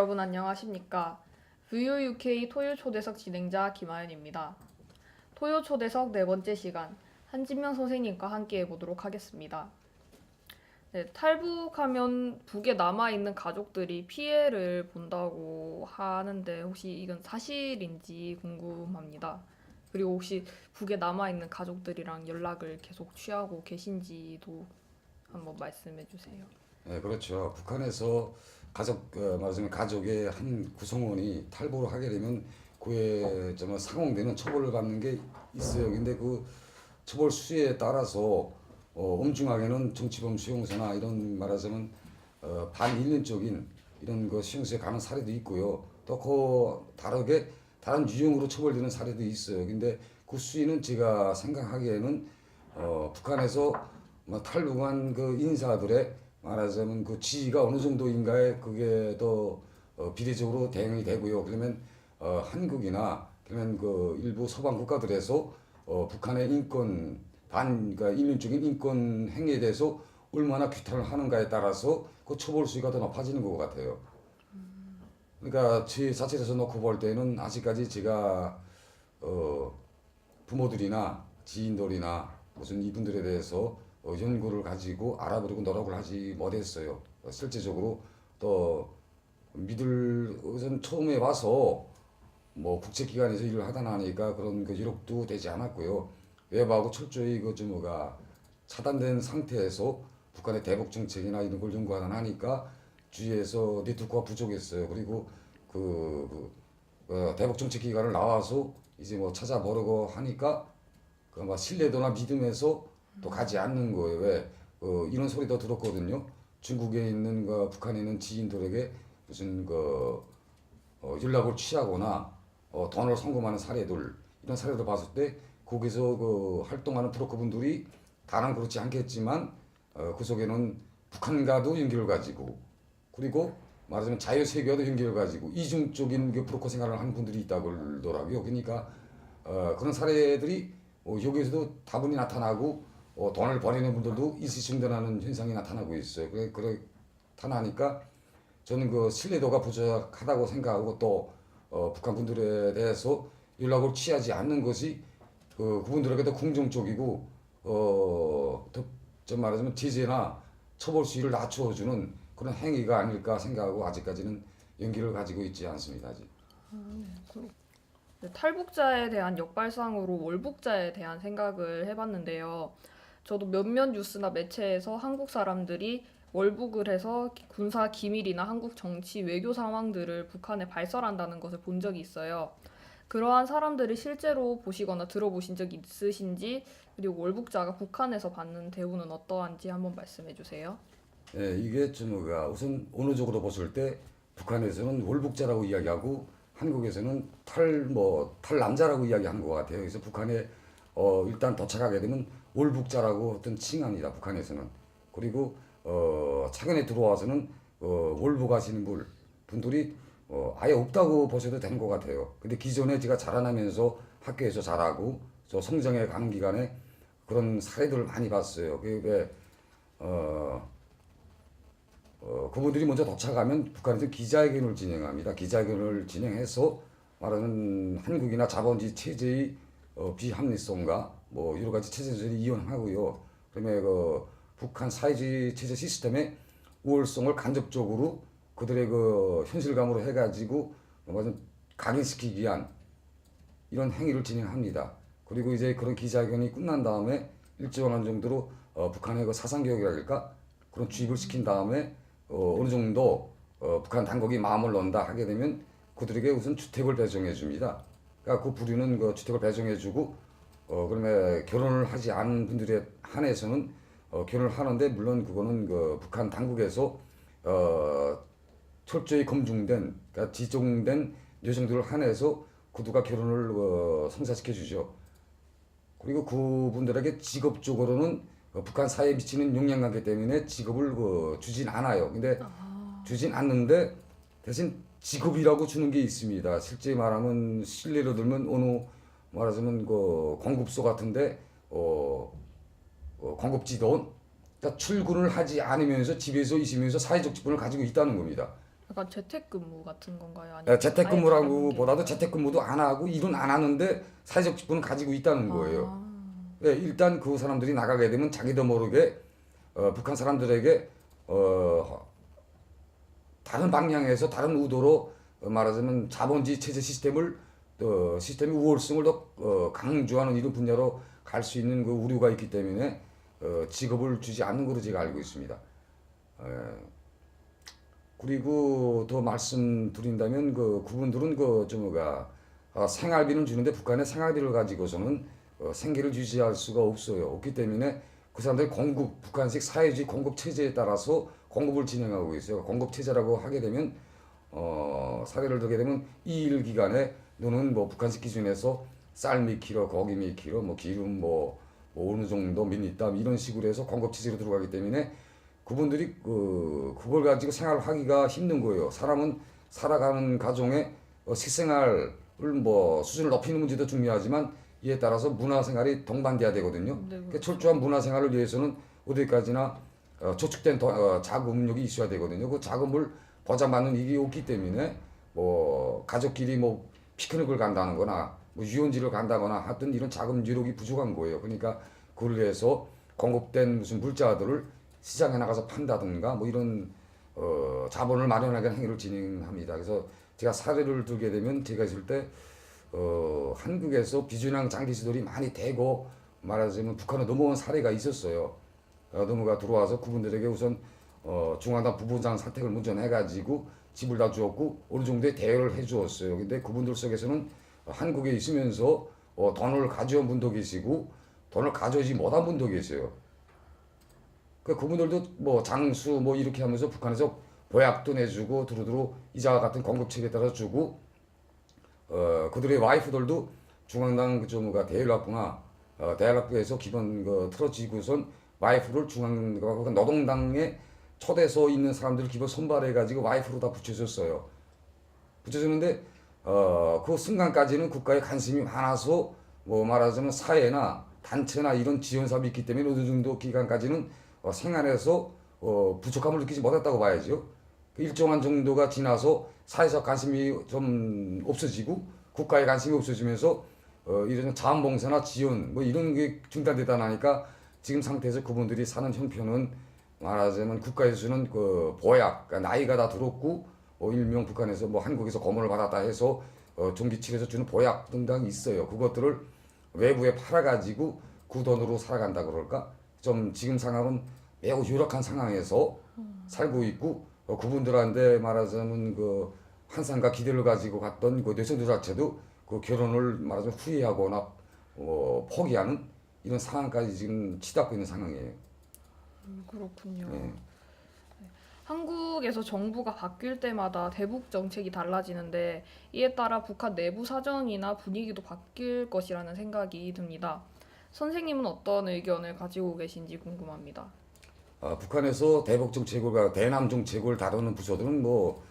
여러분 안녕하십니까? VOUK 토요 초대석 진행자 김아연입니다. 토요 초대석 네 번째 시간 한진명 선생님과 함께 해보도록 하겠습니다. 네, 탈북하면 북에 남아있는 가족들이 피해를 본다고 하는데 혹시 이건 사실인지 궁금합니다. 그리고 혹시 북에 남아있는 가족들이랑 연락을 계속 취하고 계신지도 한번 말씀해 주세요. 네, 그렇죠. 북한에서 말하자면 가족의 한 구성원이 탈북을 하게 되면 그에 좀 상응되는 처벌을 받는 게 있어요. 근데 그 처벌 수위에 따라서 엄중하게는 정치범 수용소나 이런 말하자면 반인륜적인 이런 그 수용소에 가는 사례도 있고요. 또 그 다르게 다른 유형으로 처벌되는 사례도 있어요. 근데 그 수위는 제가 생각하기에는 북한에서 뭐 탈북한 그 인사들의 말하자면 그 지위가 어느 정도인가에 그게 더 비례적으로 대응이 되고요. 그러면 한국이나 그러면 그 일부 서방 국가들에서 북한의 그러니까 인륜적인 인권 행위에 대해서 얼마나 규탄을 하는가에 따라서 그 처벌 수위가 더 높아지는 것 같아요. 그러니까 제 자체에서 놓고 볼 때는 아직까지 제가 부모들이나 지인들이나 무슨 이분들에 대해서 연구를 가지고 알아보려고 노력을 하지 못했어요. 실제적으로 또 믿을 우선 처음에 와서 뭐 국제기관에서 일을 하다 나니까 그런 그 이력도 되지 않았고요. 외부하고 철저히 그 뭐가 차단된 상태에서 북한의 대북 정책이나 이런 걸 연구하다 나니까 주위에서 네트워크가 부족했어요. 그리고 대북 정책 기관을 나와서 이제 뭐 찾아보려고 하니까 그 막 신뢰도나 믿음에서 또 가지 않는 거예요. 왜? 이런 소리도 들었거든요. 중국에 있는 북한에 있는 지인들에게 무슨 연락을 취하거나 돈을 송금하는 사례들 이런 사례를 봤을 때 거기서 활동하는 브로커분들이 다는 그렇지 않겠지만 그 속에는 북한과도 연결을 가지고 그리고 말하자면 자유세계와도 연결을 가지고 이중적인 그 브로커 생활을 하는 분들이 있다고 그러더라고요. 그러니까 그런 사례들이 여기에서도 다분히 나타나고 돈을 버리는 분들도 있으신다는 현상이 나타나고 있어요. 그래 나타나니까 저는 그 신뢰도가 부족하다고 생각하고 또 북한 분들에 대해서 연락을 취하지 않는 것이 그분들에게도 긍정적이고 좀 말하자면 제재나 처벌 수위를 낮춰주는 그런 행위가 아닐까 생각하고 아직까지는 용기를 가지고 있지 않습니다. 아직. 네, 탈북자에 대한 역발상으로 월북자에 대한 생각을 해봤는데요. 저도 몇몇 뉴스나 매체에서 한국 사람들이 월북을 해서 군사 기밀이나 한국 정치 외교 상황들을 북한에 발설한다는 것을 본 적이 있어요. 그러한 사람들을 실제로 보시거나 들어보신 적 있으신지, 그리고 월북자가 북한에서 받는 대우는 어떠한지 한번 말씀해 주세요. 예, 이게 좀 우선 언어적으로 봤을 때 북한에서는 월북자라고 이야기하고 한국에서는 탈남자라고 이야기하는 것 같아요. 그래서 북한에 일단 도착하게 되면 월북자라고 어떤 칭합니다. 북한에서는. 그리고 최근에 들어와서는 월북하시는 분들이 아예 없다고 보셔도 되는 것 같아요. 근데 기존에 제가 자라나면서 학교에서 자라고 저 성장해 가는 기간에 그런 사례들을 많이 봤어요. 그게 그분들이 먼저 도착하면 북한에서 기자회견을 진행합니다. 기자회견을 진행해서 말하는 한국이나 자본주의 체제의 비합리성과 뭐 여러 가지 체제들을 이용하고요. 그다음에 북한 사회주의 체제 시스템의 우월성을 간접적으로 그들의 현실감으로 해가지고 말하자면 각인시키기 위한 이런 행위를 진행합니다. 그리고 이제 그런 기자회견이 끝난 다음에 일정한 정도로 북한의 사상교육이랄까 그런 주입을 시킨 다음에 어느 정도 북한 당국이 마음을 놓는다 하게 되면 그들에게 우선 주택을 배정해 줍니다. 그러니까 그 부류는 주택을 배정해 주고 그러면 결혼을 하지 않은 분들에 한해서는 결혼을 하는데 물론 그거는 북한 당국에서 철저히 검증된 그러니까 지정된 여성들을 한해서 그들과 결혼을 성사시켜 주죠. 그리고 그분들에게 직업적으로는 북한 사회에 미치는 영향관계 때문에 직업을 주진 않아요. 근데 주진 않는데 대신 직업이라고 주는 게 있습니다. 실제 말하면 실례로 들면 어느 말하자면 공급소 같은데 공급지돈 그러니까 출근을 하지 않으면서 집에서 있으면서 사회적 직분을 가지고 있다는 겁니다. 약간 재택근무 같은 건가요? 아니면 재택근무라고보다도 아예 다른 게 재택근무도 안 하고 일은 안 하는데 사회적 직분을 가지고 있다는 거예요. 아, 일단 그 사람들이 나가게 되면 자기도 모르게 북한 사람들에게 다른 방향에서 다른 의도로 말하자면 자본주의 체제 시스템의 우월성을 더 강조하는 이런 분야로 갈 수 있는 그 우려가 있기 때문에 직업을 주지 않는 걸로 제가 알고 있습니다. 그리고 더 말씀드린다면 그분들은 생활비는 주는데 북한의 생활비를 가지고서는 생계를 유지할 수가 없어요. 없기 때문에 그 사람들이 북한식 사회주의 공급 체제에 따라서 공급을 진행하고 있어요. 공급 체제라고 하게 되면 사례를 들게 되면 이 일 기간에 너는 뭐 북한식 기준에서 쌀 몇 킬로, 고기 몇 킬로, 뭐 기름 뭐 어느 정도 몇 리터 이런 식으로 해서 공급 체제로 들어가기 때문에 그분들이 그걸 가지고 생활을 하기가 힘든 거예요. 사람은 살아가는 가정의 식생활을 뭐 수준을 높이는 문제도 중요하지만 이에 따라서 문화생활이 동반돼야 되거든요. 네, 그러니까 그렇죠. 철저한 문화생활을 위해서는 어디까지나 저축된 자금력이 있어야 되거든요. 그 자금을 보장받는 일이 없기 때문에 뭐 가족끼리 뭐 피크닉을 간다는거나 뭐 유원지를 간다거나 하여튼 이런 자금 유력이 부족한 거예요. 그러니까 그걸 위해서 공급된 무슨 물자들을 시장에 나가서 판다든가 뭐 이런 자본을 마련하게 하는 행위를 진행합니다. 그래서 제가 사례를 들게 되면 제가 있을 때 한국에서 비준항 장기 시설이 많이 되고 말하자면 북한으로 넘어온 사례가 있었어요. 넘어가 들어와서 그분들에게 우선 중앙당 부부장 사택을 먼저 해가지고 집을 다 주었고 어느 정도의 대여를 해주었어요. 근데 그분들 속에서는 한국에 있으면서 돈을 가져온 분도 계시고 돈을 가져오지 못한 분도 계세요. 그분들도 뭐 장수 뭐 이렇게 하면서 북한에서 보약도 내주고 두루두루 이자와 같은 공급책에 따라 주고 그들의 와이프들도 중앙당 그쪽가 대일학부나 대일학부에서 기본 틀어지고선 와이프를 노동당에 초대서 있는 사람들을 기본 선발해 가지고 와이프로 다 붙여줬어요. 붙여주는데 그 순간까지는 국가의 관심이 많아서 뭐 말하자면 사회나 단체나 이런 지원 사업이 있기 때문에 어느 정도 기간까지는 생활에서 부족함을 느끼지 못했다고 봐야죠. 그 일정한 정도가 지나서 사회적 관심이 좀 없어지고 국가의 관심이 없어지면서 이런 자원봉사나 지원 뭐 이런 게 중단되다 나니까 지금 상태에서 그분들이 사는 형편은 말하자면 국가에서 주는 그 보약, 그러니까 나이가 다 들었고 일명 북한에서 뭐 한국에서 고문을 받았다 해서 종기치료에서 주는 보약 등등 있어요. 그것들을 외부에 팔아가지고 그 돈으로 살아간다 그럴까? 좀 지금 상황은 매우 열악한 상황에서 살고 있고 그분들한테 말하자면 그 환상과 기대를 가지고 갔던 그 뇌성들 자체도 그 결혼을 말하자면 후회하거나 포기하는 이런 상황까지 지금 치닫고 있는 상황이에요. 그렇군요. 예. 한국에서 정부가 바뀔 때마다 대북 정책이 달라지는데 이에 따라 북한 내부 사정이나 분위기도 바뀔 것이라는 생각이 듭니다. 선생님은 어떤 의견을 가지고 계신지 궁금합니다. 북한에서 대북 정책과 대남 정책을 다루는 부서들은 뭐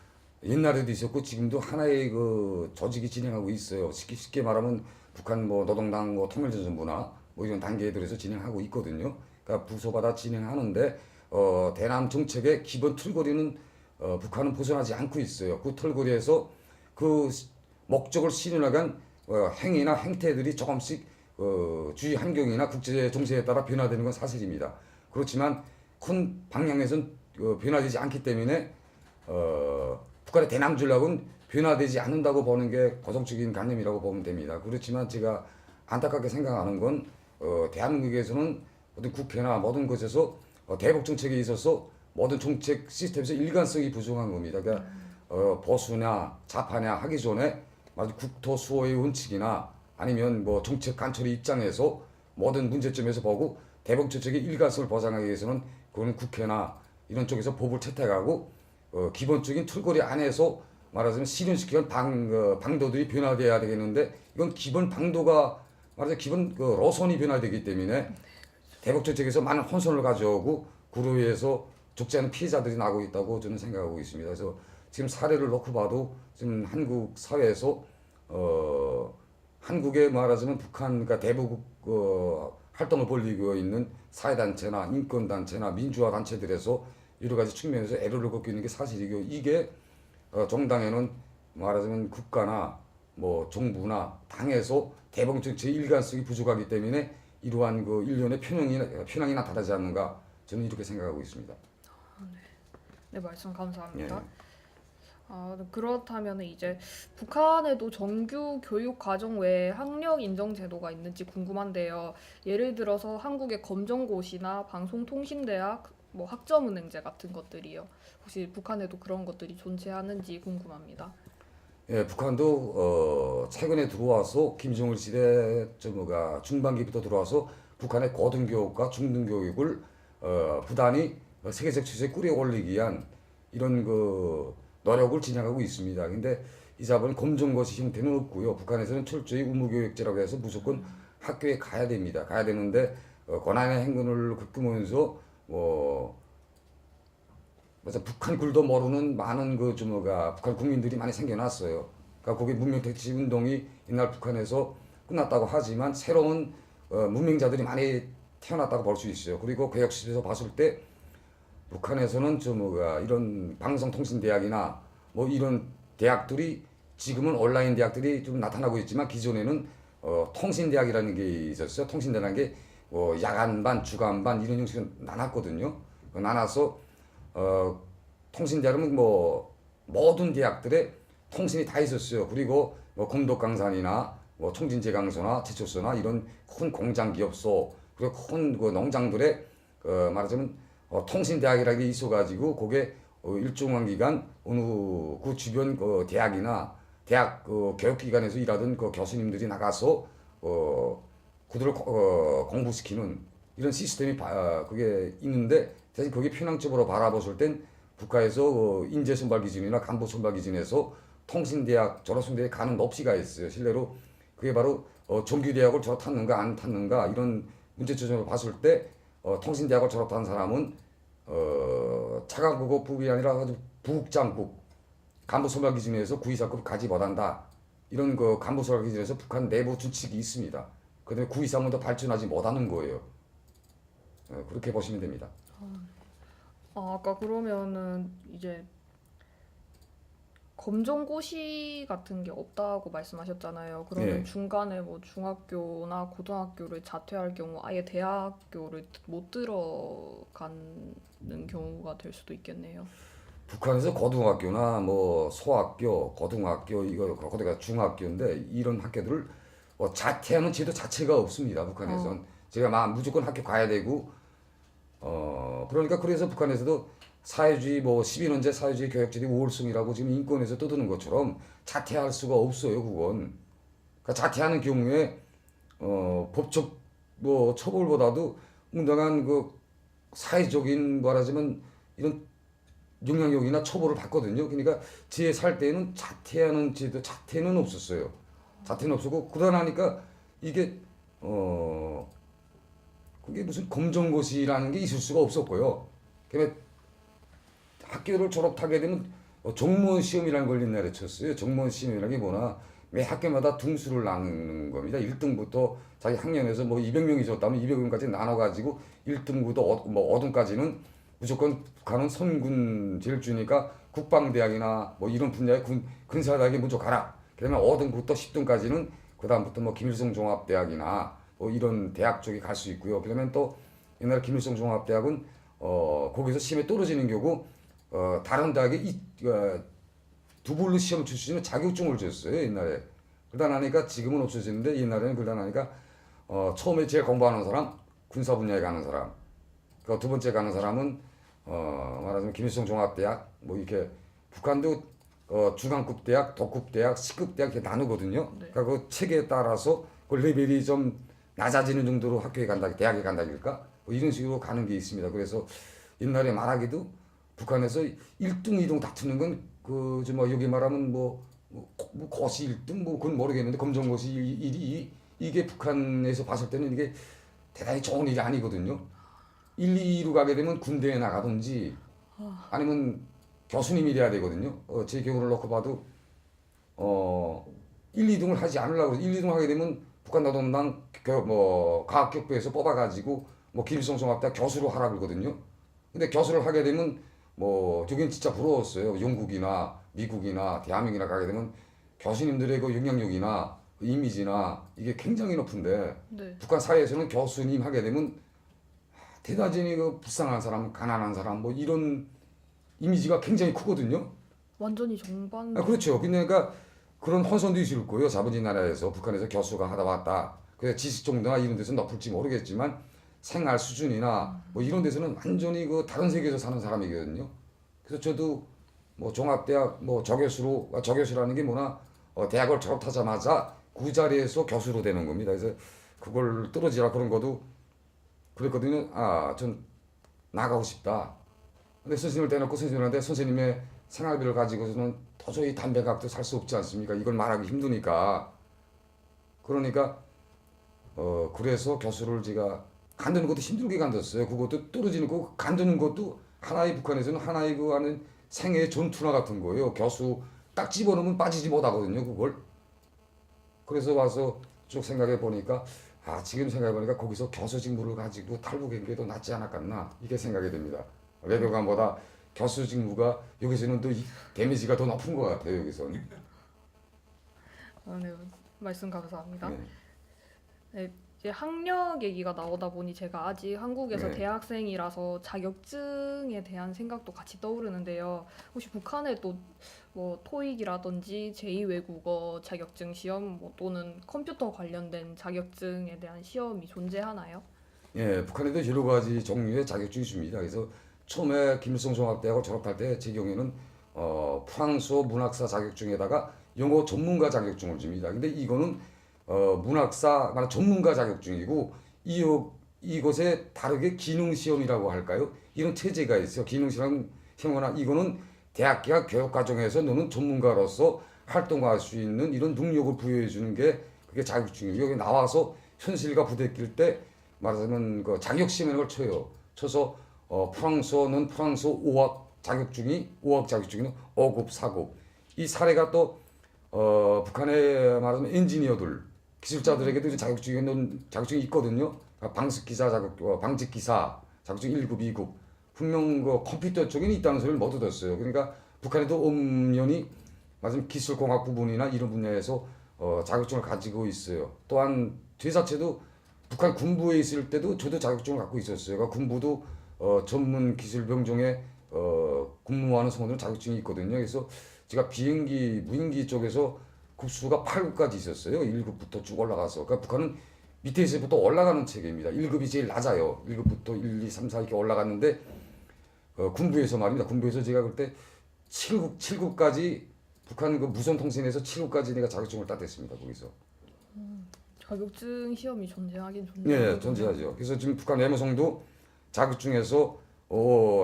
옛날에도 있었고 지금도 하나의 그 조직이 진행하고 있어요. 쉽게 말하면 북한 뭐 노동당 뭐 통일전선부나 뭐 이런 단계들에서 진행하고 있거든요. 그러니까 부서마다 진행하는데 대남 정책의 기본 틀거리는 북한은 벗어나지 않고 있어요. 그 틀거리에서 그 목적을 실현하간 행위나 행태들이 조금씩 주위 환경이나 국제 정세에 따라 변화되는 건 사실입니다. 그렇지만 큰 방향에선 변화되지 않기 때문에 북한의 대남 전략은 변화되지 않는다고 보는 게 고정적인 관념이라고 보면 됩니다. 그렇지만 제가 안타깝게 생각하는 건 대한민국에서는 모든 국회나 모든 것에서 대북 정책에 있어서 모든 정책 시스템에서 일관성이 부족한 겁니다. 그러니까 보수냐 좌파냐 하기 전에 아주 국토 수호의 원칙이나 아니면 뭐 정책 관철의 입장에서 모든 문제점에서 보고 대북 정책의 일관성을 보장하기 위해서는 그건 국회나 이런 쪽에서 법을 채택하고 기본적인 틀거리 안에서 말하자면 실현시키는 방도들이 변화돼야 되겠는데 이건 기본 방도가 말하자면 기본 로선이 변화되기 때문에 대북 정책에서 많은 혼선을 가져오고 그로 인해서 적지 않은 피해자들이 나고 있다고 저는 생각하고 있습니다. 그래서 지금 사례를 놓고 봐도 지금 한국 사회에서 한국에 말하자면 북한 그러니까 대북 활동을 벌이고 있는 사회단체나 인권단체나 민주화 단체들에서 여러 가지 측면에서 애로를 겪고 있는 게 사실이고 이게 정당에는 말하자면 국가나 뭐 정부나 당에서 대범적 제1관성이 부족하기 때문에 이러한 그 일련의 편향이 나타나지 않는가 저는 이렇게 생각하고 있습니다. 네, 말씀 감사합니다. 예. 그렇다면 이제 북한에도 정규 교육 과정 외에 학력 인정 제도가 있는지 궁금한데요. 예를 들어서 한국의 검정고시나 방송통신대학, 뭐 학점은행제 같은 것들이요. 혹시 북한에도 그런 것들이 존재하는지 궁금합니다. 예, 북한도 최근에 들어와서 김정일 시대 뭐가 중반기부터 들어와서 북한의 고등교육과 중등교육을 부단히 세계적 추세에 끌어올리기 위한 이런 그 노력을 진행하고 있습니다. 근데 이 자본은 검정고시 형태는 없고요. 북한에서는 철저히 의무교육제라고 해서 무조건 학교에 가야 됩니다. 가야 되는데 고난의 행군을 겪으면서 그래서 북한 굴도 모르는 많은 그 주모가 북한 국민들이 많이 생겨났어요. 그러니까 거기 문명택지 운동이 옛날 북한에서 끝났다고 하지만 새로운 문명자들이 많이 태어났다고 볼 수 있어요. 그리고 그 역시에서 봤을 때 북한에서는 주모가 이런 방송통신대학이나 뭐 이런 대학들이 지금은 온라인 대학들이 좀 나타나고 있지만 기존에는 통신대학이라는 게 있었어요. 통신대라는 게 야간반, 주간반 이런 형식으로 나눴거든요. 나눠서 통신대학은 뭐 모든 대학들의 통신이 다 있었어요. 그리고 뭐 금독강산이나 뭐 총진제강소나 제초소나 이런 큰 공장 기업소 그리고 큰 그 농장들의 말하자면 통신대학이라는 게 있어가지고 그게 일정한 기간 어느 그 주변 그 대학이나 대학 그 교육기관에서 일하던 그 교수님들이 나가서 그들을 공부시키는 이런 시스템이 그게 있는데 사실 그게 편향적으로 바라봤을 땐 국가에서 인재 선발 기준이나 간부 선발 기준에서 통신대학 졸업생들이 가는 높이가 있어요. 실례로 그게 바로 정규대학을 졸업했는가 안 탔는가 이런 문제점을 봤을 때 통신대학을 졸업한 사람은 차관급이 아니라 아주 부국장급 간부 선발 기준에서 구이사급 가지 못한다. 이런 그 간부 선발 기준에서 북한 내부 준칙이 있습니다. 그다음에 구이상은 더 발전하지 못하는 거예요. 그렇게 보시면 됩니다. 아까 그러면은 이제 검정고시 같은 게 없다고 말씀하셨잖아요. 그러면 예. 중간에 뭐 중학교나 고등학교를 자퇴할 경우 아예 대학교를 못 들어가는 경우가 될 수도 있겠네요. 북한에서 고등학교나 뭐 소학교, 고등학교 이거 거기가 중학교인데 이런 학교들을 자퇴하는 제도 자체가 없습니다. 북한에선 제가 막 무조건 학교 가야 되고 그러니까 그래서 북한에서도 사회주의 뭐 12년제 사회주의 교육제도 우월성이라고 지금 인권에서 떠드는 것처럼 자퇴할 수가 없어요. 그건 그러니까 자퇴하는 경우에 법적 뭐 처벌보다도 응당한 그 사회적인 말하자면 이런 영향력이나 처벌을 받거든요. 그러니까 제 살 때는 자퇴하는 제도 자퇴는 없었어요. 자퇴는 없었고 그러다 나니까 이게 그게 무슨 검정고시라는 게 있을 수가 없었고요. 그다음에 학교를 졸업하게 되면 정무원 시험이라는 걸 옛날에 쳤어요. 정무원 시험이라는 게 뭐나 매 학교마다 등수를 나누는 겁니다. 1등부터 자기 학년에서 뭐 200명이 줬다면 200명까지 나눠가지고 1등부터 뭐 5등까지는 무조건 북한은 선군 제일 주니까 국방대학이나 뭐 이런 분야의 근사대학에 먼저 가라. 그러면 5등부터 10등까지는 그 다음부터 뭐 김일성 종합대학이나 뭐 이런 대학 쪽에 갈 수 있고요. 그러면 또 옛날에 김일성 종합대학은 거기서 시험에 떨어지는 경우 다른 대학에 두 불로 시험 칠 수 있는 자격증을 줬어요. 옛날에. 그러다 나니까 지금은 없어졌는데 옛날에는 그러다 나니까 처음에 제일 공부하는 사람 군사 분야에 가는 사람 그 두 번째 가는 사람은 말하자면 김일성 종합대학 뭐 이렇게 북한도 중앙급 대학, 도급 대학, 시급 대학 이렇게 나누거든요. 네. 그러니까 그 체계에 따라서 그 레벨이 좀 낮아지는 정도로 학교에 간다, 대학에 간다길까 뭐 이런 식으로 가는 게 있습니다. 그래서 옛날에 말하기도 북한에서 1등, 2등 다투는 건 뭐 여기 말하면 뭐 고시 1등 뭐 그건 모르겠는데 검정고시 1위 이게 북한에서 봤을 때는 이게 대단히 좋은 일이 아니거든요. 1, 2로 가게 되면 군대에 나가든지 아니면 교수님이 돼야 되거든요. 제 경우를 놓고 봐도 1, 2등을 하지 않으려고 1, 2등 하게 되면 북한 노동당 뭐 과학격부에서 뽑아가지고 뭐 김일성 종합대학 교수로 하라 그러거든요. 근데 교수를 하게 되면 뭐 저긴 진짜 부러웠어요. 영국이나 미국이나 대한민국이나 가게 되면 교수님들의 그 영향력이나 그 이미지나 이게 굉장히 높은데 네. 북한 사회에서는 교수님 하게 되면 대단히 그 불쌍한 사람, 가난한 사람 뭐 이런 이미지가 굉장히 크거든요. 완전히 정반. 그렇죠. 그러니까 그런 혼선도 있을 거예요. 자본주의 나라에서 북한에서 교수가 하다 왔다. 그래서 지식 정도나 이런 데서 높을지 모르겠지만 생활 수준이나 뭐 이런 데서는 완전히 그 다른 세계에서 사는 사람이거든요. 그래서 저도 뭐 종합대학 뭐 조교수라는 게 뭐나 대학을 졸업하자마자 그 자리에서 교수로 되는 겁니다. 그래서 그걸 떨어지라 그런 것도 그랬거든요. 전 나가고 싶다. 근데 선생님을 대놓고 선생님한테 선생님의 생활비를 가지고서는 도저히 담배값도 살 수 없지 않습니까? 이걸 말하기 힘드니까. 그러니까 그래서 교수를 제가 간두는 것도 힘들게 간뒀어요. 그것도 떨어지는 거 간두는 것도 하나의 북한에서는 하나의 그 하는 생애의 전투나 같은 거예요. 교수 딱 집어넣으면 빠지지 못하거든요. 그걸. 그래서 와서 쭉 생각해 보니까 지금 생각해 보니까 거기서 교수 직무를 가지고 탈북한 게 더 낫지 않았겠나 이게 생각이 됩니다. 외교관보다 교수 직무가 여기서는 또 데미지가 더 높은 것 같아요. 여기서는. 네, 말씀 감사합니다. 네. 네, 이제 학력 얘기가 나오다 보니 제가 아직 한국에서 네. 대학생이라서 자격증에 대한 생각도 같이 떠오르는데요. 혹시 북한에 또 뭐 토익이라든지 제2외국어 자격증 시험 뭐 또는 컴퓨터 관련된 자격증에 대한 시험이 존재하나요? 예, 북한에도 여러 가지 종류의 자격증이 있습니다. 그래서 처음에 김일성 종합대학을 졸업할 때 제 경우에는 프랑스어 문학사 자격증에다가 영어 전문가 자격증을 줍니다. 근데 이거는 문학사 말한 전문가 자격증이고 이것에 다르게 기능 시험이라고 할까요? 이런 체제가 있어요. 기능 시험이나 이거는 대학교와 교육 과정에서 너는 전문가로서 활동할 수 있는 이런 능력을 부여해 주는 게 그게 자격증이에요. 여기 나와서 현실과 부대낄 때 말하자면 그 자격 시험을 쳐요. 쳐서 프랑스어는 프랑스어 5학 자격증이 5급, 4급. 이 사례가 또 북한의 말하자면 엔지니어들, 기술자들에게도 이제 자격증이 있거든요. 방식기사 방직기사 자격증 1급, 2급. 분명 그 컴퓨터 쪽에는 있다는 소리를 못 얻었어요. 그러니까 북한에도 엄연히 말하자면 기술공학 부분이나 이런 분야에서 자격증을 가지고 있어요. 또한 제 자체도 북한 군부에 있을 때도 저도 자격증을 갖고 있었어요. 그러니까 군부도 전문 기술 병종에 근무하는 성원들 자격증이 있거든요. 그래서 제가 비행기 무인기 쪽에서 급수가 8급까지 있었어요. 1급부터 쭉 올라가서. 그러니까 북한은 밑에서부터 올라가는 체계입니다. 1급이 제일 낮아요. 1급부터 1, 2, 3, 4 이렇게 올라갔는데 군부에서 말입니다. 군부에서 제가 그때 7급까지 북한 그 무선통신에서 7급까지 내가 자격증을 땄댔습니다. 거기서. 자격증 시험이 존재하긴 네, 존재하거든요. 존재하죠. 그래서 지금 북한 외무성도 자격증에서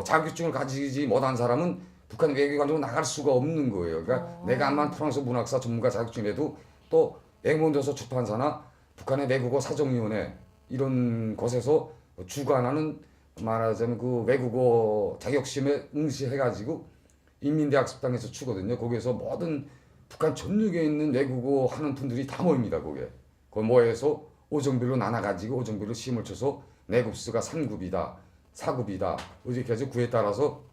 자격증을 가지지 못한 사람은 북한 외교관으로 나갈 수가 없는 거예요. 그러니까 내가 암만 프랑스 문학사 전문가 자격증이라도 또 외국문도서 출판사나 북한의 외국어 사정위원회 이런 곳에서 주관하는 말하자면 그 외국어 자격시험에 응시해가지고 인민대학습당에서 추거든요. 거기에서 모든 북한 전역에 있는 외국어 하는 분들이 다 모입니다. 거기에. 거기 모여서 오정별로 나눠가지고 오정별로 시험을 쳐서 내 급수가 3급이다, 4급이다. 이렇게 해서 그에 따라서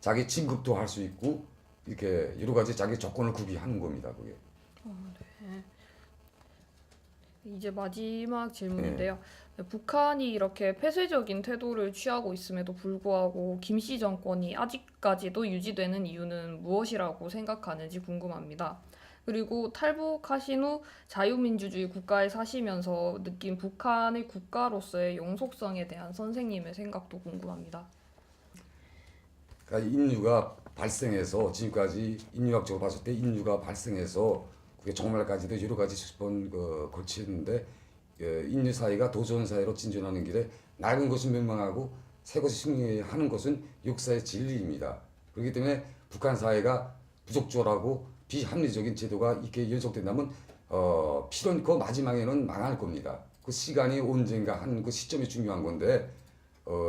자기 진급도 할 수 있고 이렇게 여러 가지 자기 조건을 구비하는 겁니다. 그게. 이제 마지막 질문인데요. 네, 북한이 이렇게 폐쇄적인 태도를 취하고 있음에도 불구하고 김씨 정권이 아직까지도 유지되는 이유는 무엇이라고 생각하는지 궁금합니다. 그리고 탈북하신 후 자유민주주의 국가에 사시면서 느낀 북한의 국가로서의 영속성에 대한 선생님의 생각도 궁금합니다. 그러니까 인류가 발생해서 지금까지 인류학적으로 봤을 때 인류가 발생해서 그게 정말까지도 여러 가지 수번 걸치는데 인류 사회가 도전 사회로 진전하는 길에 낡은 것은 멸망하고 새 것이 승리하는 것은 역사의 진리입니다. 그렇기 때문에 북한 사회가 부적절하고 비합리적인 제도가 이렇게 연속된다면 필연 그 마지막에는 망할 겁니다. 그 시간이 언젠가 하는 그 시점이 중요한 건데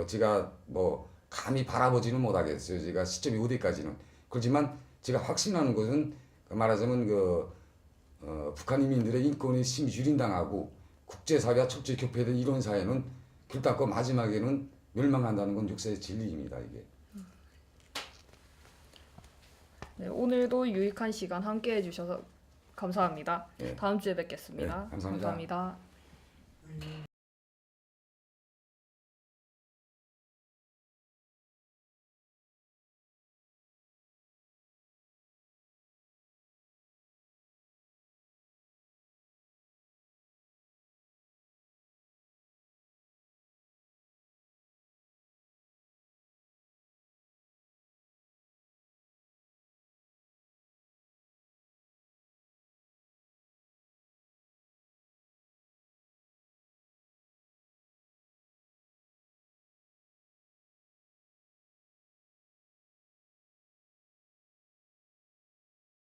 제가 뭐 감히 바라보지는 못하겠어요. 제가 시점이 어디까지는. 그렇지만 제가 확신하는 것은 말하자면 북한 인민들의 인권이 심히 유린당하고 국제사회와 철저히 격폐된 이런 사회는 결단코 마지막에는 멸망한다는 건 역사의 진리입니다. 이게. 네, 오늘도 유익한 시간 함께 해주셔서 감사합니다. 네. 다음 주에 뵙겠습니다. 네, 감사합니다. 감사합니다.